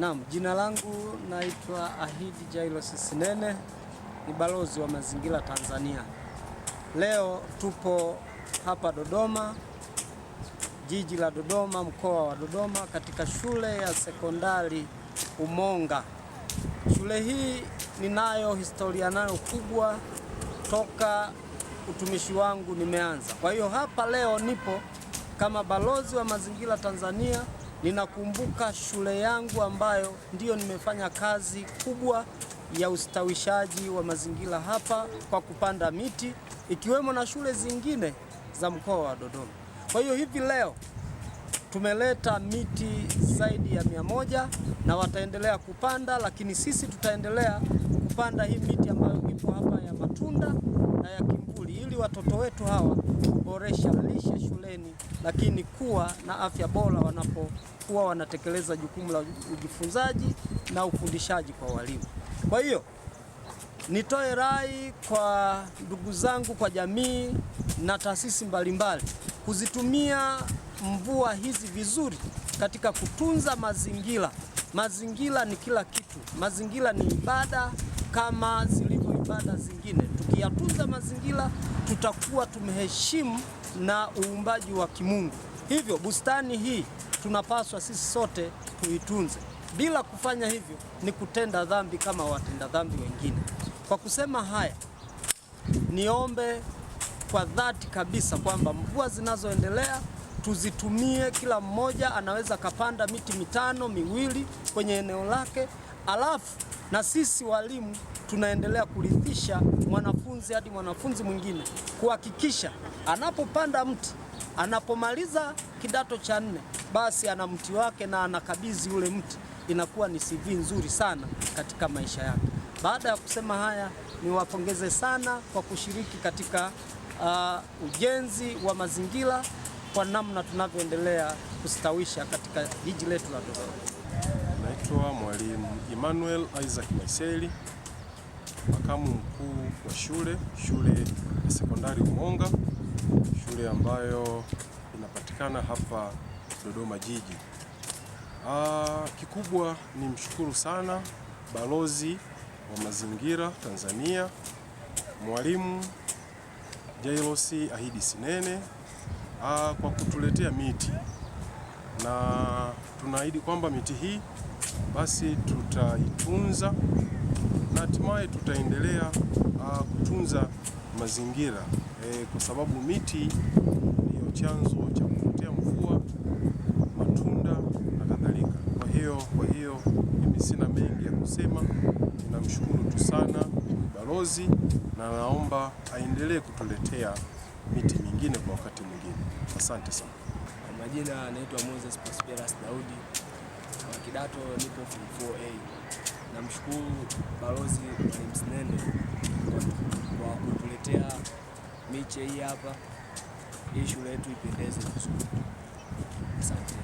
Naam, jina langu naitwa Ahidi Jairus Sinene, ni balozi wa mazingira Tanzania. Leo tupo hapa Dodoma, jiji la Dodoma, mkoa wa Dodoma, katika shule ya sekondari Umonga. Shule hii ninayo historia nayo kubwa toka utumishi wangu nimeanza. Kwa hiyo hapa leo nipo kama balozi wa mazingira Tanzania. Ninakumbuka shule yangu ambayo ndiyo nimefanya kazi kubwa ya ustawishaji wa mazingira hapa kwa kupanda miti, ikiwemo na shule zingine za mkoa wa Dodoma. Kwa hiyo hivi leo tumeleta miti zaidi ya 100 na wataendelea kupanda, lakini sisi tutaendelea kupanda hii miti ambayo ipo hapa ya matunda na ya kimvuli, ili watoto wetu hawa kuboresha lishe shuleni, lakini kuwa na afya bora wanapokuwa wanatekeleza jukumu la ujifunzaji na ufundishaji kwa walimu. Kwa hiyo nitoe rai kwa ndugu zangu, kwa jamii na taasisi mbalimbali kuzitumia mvua hizi vizuri katika kutunza mazingira. Mazingira ni kila kitu. Mazingira ni ibada kama zilivyo ibada zingine. Tukiyatunza mazingira, tutakuwa tumeheshimu na uumbaji wa kimungu. Hivyo bustani hii tunapaswa sisi sote tuitunze. Bila kufanya hivyo ni kutenda dhambi kama watenda dhambi wengine. Kwa kusema haya, niombe kwa dhati kabisa kwamba mvua zinazoendelea tuzitumie, kila mmoja anaweza kapanda miti 5 miwili kwenye eneo lake, alafu na sisi walimu tunaendelea kurithisha mwanafunzi hadi mwanafunzi mwingine, kuhakikisha anapopanda mti, anapomaliza kidato cha 4, basi ana mti wake na anakabidhi ule mti. Inakuwa ni CV nzuri sana katika maisha yake. Baada ya kusema haya, niwapongeze sana kwa kushiriki katika ujenzi wa mazingira kwa namna tunavyoendelea kustawisha katika jiji letu la Dodoma. Naitwa Mwalimu Emmanuel Isaac Maiseli, makamu mkuu wa shule ya sekondari Umonga, shule ambayo inapatikana hapa Dodoma jiji. Kikubwa ni mshukuru sana balozi wa mazingira Tanzania, Mwalimu Jairus Ahidi Sinene, kwa kutuletea miti, na tunaahidi kwamba miti hii basi tutaitunza na hatimaye tutaendelea kutunza mazingira, kwa sababu miti ndiyo chanzo cha kuvutia mvua, matunda na kadhalika. Kwa hiyo mimi sina mengi ya kusema. Ninamshukuru tu sana balozi na naomba aendelee kutuletea miti mingine kwa wakati mwingine. Asante sana. Kwa majina anaitwa Moses Prosperous Daudi, wa kidato nipo form 4A. Namshukuru balozi Mwalimu Sinene kwa kutuletea miche hii hapa, ili shule yetu ipendeze vizuri. Asante.